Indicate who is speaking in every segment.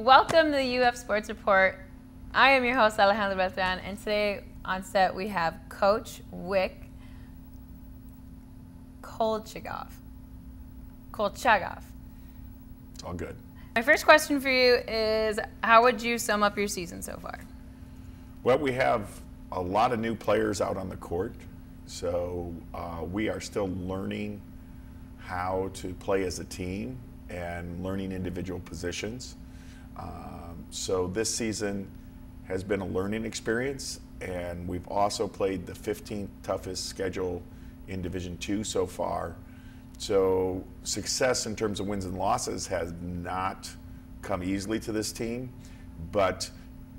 Speaker 1: Welcome to the UF Sports Report. I am your host, Alejandra Beltran, and today on set we have Coach Wick Colchagoff.
Speaker 2: It's all good.
Speaker 1: My first question for you is, how would you sum up your season so far?
Speaker 2: Well, we have a lot of new players out on the court, so we are still learning how to play as a team and learning individual positions. So this season has been a learning experience, and we've also played the 15th toughest schedule in Division II so far. So success in terms of wins and losses has not come easily to this team, but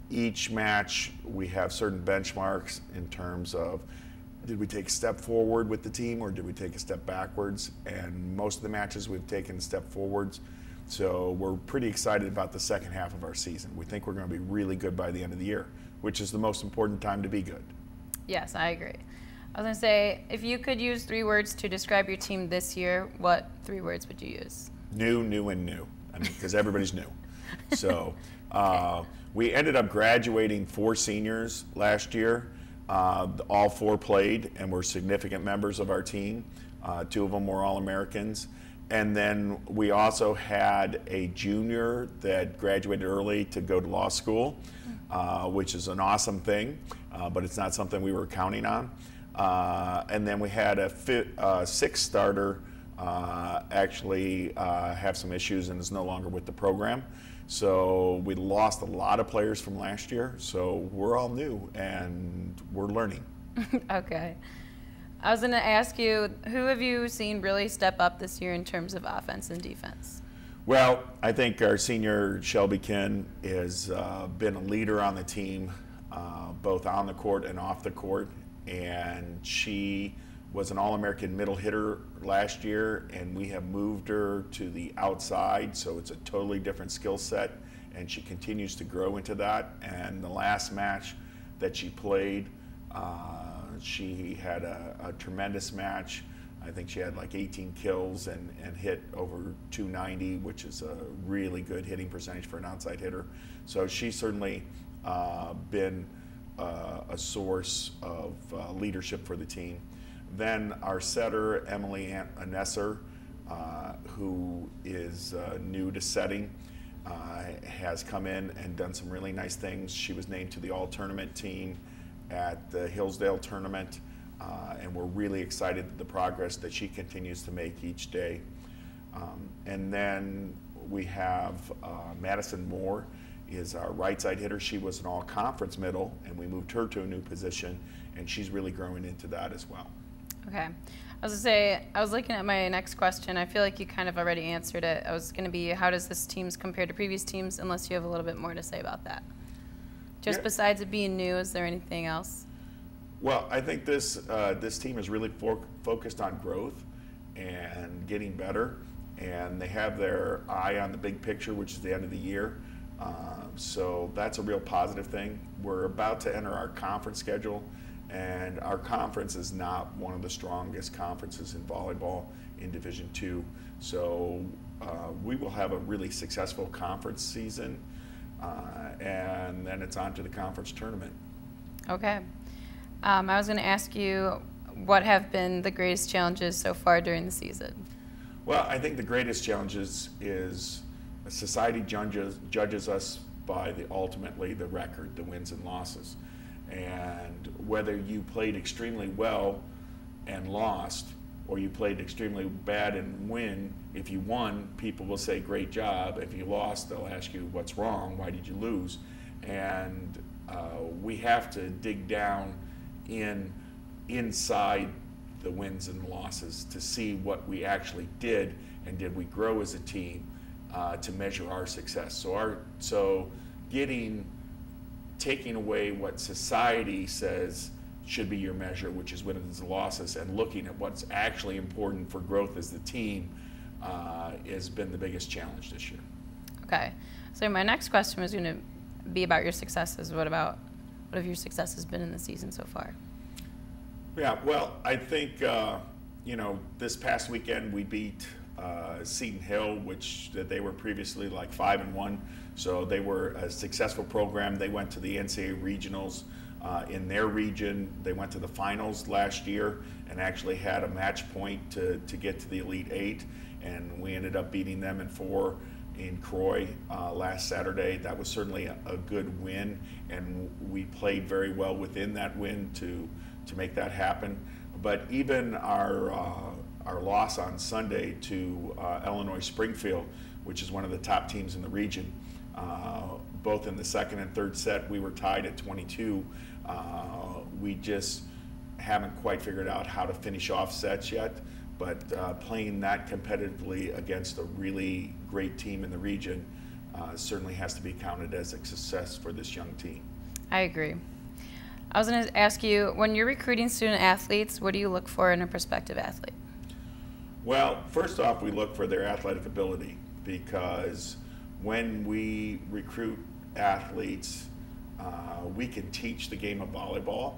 Speaker 2: each match we have certain benchmarks in terms of, did we take a step forward with the team or did we take a step backwards? And most of the matches we've taken a step forwards. So we're pretty excited about the second half of our season. We think we're going to be really good by the end of the year, which is the most important time to be good.
Speaker 1: Yes, I agree. I was going to say, if you could use 3 words to describe your team this year, what 3 words would you use?
Speaker 2: New, new, and new. I mean, because everybody's new. So we ended up graduating 4 seniors last year. All 4 played and were significant members of our team. 2 of them were All-Americans. And then we also had a junior that graduated early to go to law school, which is an awesome thing, but it's not something we were counting on. And then we had a 6th starter actually have some issues and is no longer with the program. So we lost a lot of players from last year, so we're all new and we're learning.
Speaker 1: Okay. I was going to ask you, who have you seen really step up this year in terms of offense and defense?
Speaker 2: Well, I think our senior Shelby Ken has been a leader on the team, both on the court and off the court, and she was an All-American middle hitter last year, and we have moved her to the outside, so it's a totally different skill set, and she continues to grow into that. And the last match that she played, she had a tremendous match. I think she had like 18 kills and hit over 290, which is a really good hitting percentage for an outside hitter. So she's certainly been a source of leadership for the team. Then our setter, Emily Anesser, who is new to setting, has come in and done some really nice things. She was named to the all-tournament team at the Hillsdale tournament, and we're really excited at the progress that she continues to make each day. And then we have Madison Moore is our right side hitter. She was an all-conference middle, and we moved her to a new position, and she's really growing into that as well.
Speaker 1: Okay. I was going to say, I was looking at my next question. I feel like you kind of already answered it. I was going to be, how does this team compare to previous teams, unless you have a little bit more to say about that? Just besides it being new, is there anything else?
Speaker 2: Well, I think this team is really focused on growth and getting better, and they have their eye on the big picture, which is the end of the year. So that's a real positive thing. We're about to enter our conference schedule, and our conference is not one of the strongest conferences in volleyball in Division II. So we will have a really successful conference season. And then it's on to the conference tournament. Okay.
Speaker 1: I was going to ask you, what have been the greatest challenges so far during the season?
Speaker 2: Well, I think the greatest challenges is society judges us by ultimately the record, the wins and losses. And whether you played extremely well and lost, or you played extremely bad and win, if you won, people will say, great job. If you lost, they'll ask you, what's wrong? Why did you lose? And we have to dig down inside the wins and losses to see what we actually did, and did we grow as a team to measure our success. So taking away what society says should be your measure, which is wins and losses, and looking at what's actually important for growth as the team has been the biggest challenge this year.
Speaker 1: Okay. So my next question was going to be about your successes. What have your successes been in the season so far?
Speaker 2: Yeah, well, I think, this past weekend we beat Seton Hill, which they were previously like 5-1. So they were a successful program. They went to the NCAA regionals in their region. They went to the finals last year and actually had a match point to get to the Elite Eight. And we ended up beating them in 4 in Croy last Saturday. That was certainly a good win, and we played very well within that win to make that happen. But even our loss on Sunday to Illinois Springfield, which is one of the top teams in the region, both in the second and third set we were tied at 22. We just haven't quite figured out how to finish off sets yet, but playing that competitively against a really great team in the region certainly has to be counted as a success for this young team.
Speaker 1: I agree. I was going to ask you, when you're recruiting student athletes, what do you look for in a prospective athlete?
Speaker 2: Well, first off, we look for their athletic ability, because when we recruit athletes, we can teach the game of volleyball,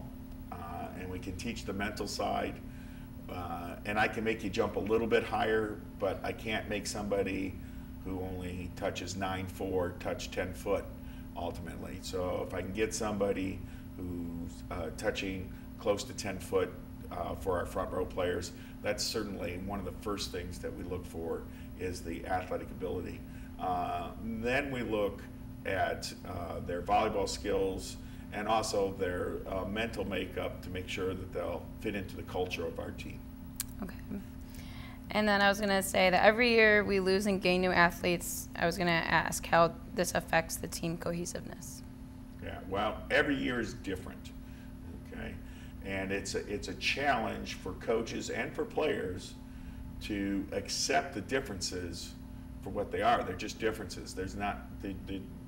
Speaker 2: and we can teach the mental side, and I can make you jump a little bit higher, but I can't make somebody who only touches 9'4" touch 10 foot ultimately. So if I can get somebody who's touching close to 10 foot for our front row players, that's certainly one of the first things that we look for, is the athletic ability. Then we look at their volleyball skills and also their mental makeup to make sure that they'll fit into the culture of our team.
Speaker 1: Okay. And then I was going to say that every year we lose and gain new athletes. I was going to ask how this affects the team cohesiveness.
Speaker 2: Yeah, well, every year is different, okay? And it's a challenge for coaches and for players to accept the differences for what they are. They're just differences. There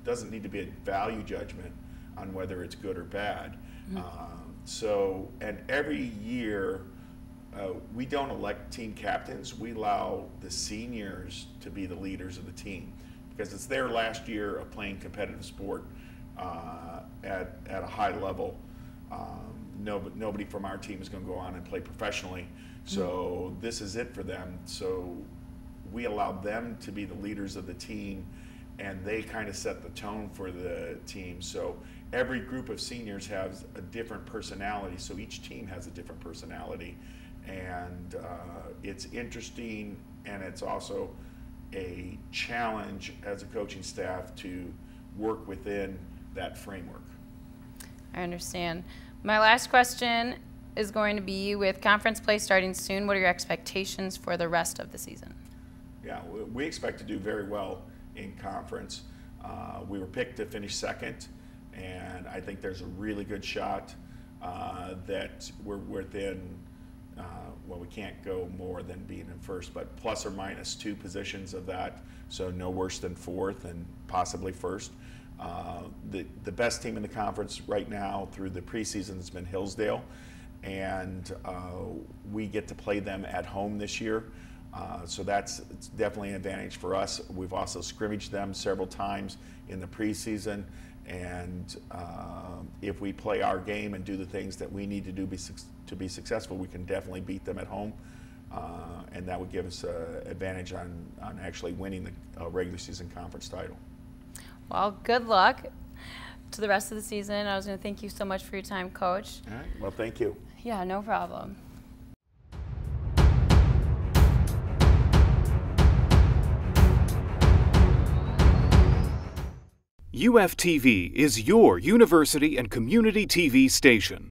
Speaker 2: doesn't need to be a value judgment on whether it's good or bad. Mm-hmm. And every year, we don't elect team captains. We allow the seniors to be the leaders of the team, because it's their last year of playing competitive sport at a high level. Nobody from our team is going to go on and play professionally, so this is it for them. So we allow them to be the leaders of the team, and they kind of set the tone for the team. So every group of seniors has a different personality, so each team has a different personality, and it's interesting, and it's also a challenge as a coaching staff to work within that framework.
Speaker 1: I understand. My last question is going to be, with conference play starting soon, what are your expectations for the rest of the season?
Speaker 2: Yeah, we expect to do very well in conference. We were picked to finish second, and I think there's a really good shot that we're within, well, we can't go more than being in first, but plus or minus 2 positions of that, so no worse than fourth and possibly first. The best team in the conference right now through the preseason has been Hillsdale, and we get to play them at home this year. So it's definitely an advantage for us. We've also scrimmaged them several times in the preseason, and if we play our game and do the things that we need to do to be successful, we can definitely beat them at home, and that would give us an advantage on actually winning the regular season conference title.
Speaker 1: Well, good luck to the rest of the season. I was going to thank you so much for your time, Coach.
Speaker 2: All right. Well, thank you.
Speaker 1: Yeah, no problem.
Speaker 3: UFTV is your university and community TV station.